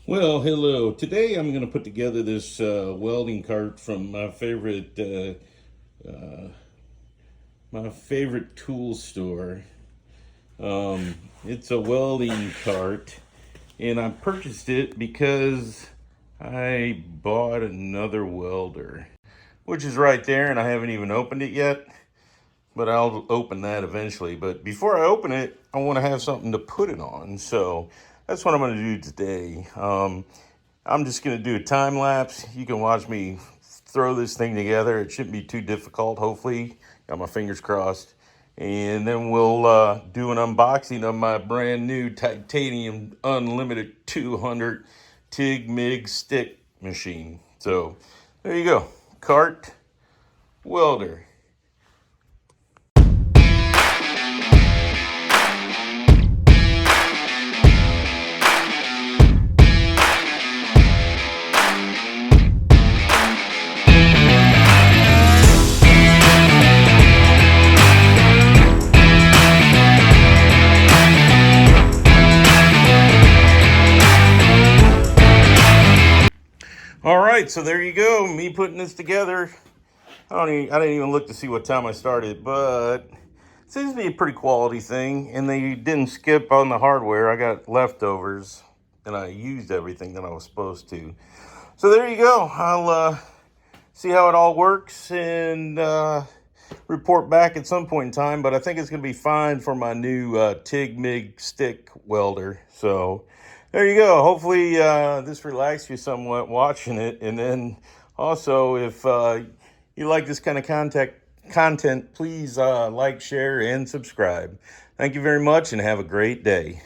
Well, hello. Today I'm going to put together this welding cart from my favorite tool store. It's a welding cart, and I purchased it because I bought another welder, which is right there, and I haven't even opened it yet. But I'll open that eventually. But before I open it, I want to have something to put it on. So that's what I'm going to do today. I'm just going to do a time lapse. You can watch me throw this thing together. It shouldn't be too difficult, hopefully. Got my fingers crossed. And then we'll do an unboxing of my brand new titanium unlimited 200 TIG MIG stick machine. So there you go. Cart, welder. All right, so there you go. Me putting this together. I didn't even look to see what time I started, but it seems to be a pretty quality thing. And they didn't skip on the hardware. I got leftovers, and I used everything that I was supposed to. So there you go. I'll see how it all works and report back at some point in time. But I think it's going to be fine for my new TIG MIG stick welder. So there you go. Hopefully this relaxed you somewhat watching it. And then also, if you like this kind of content, please like, share, and subscribe. Thank you very much, and have a great day.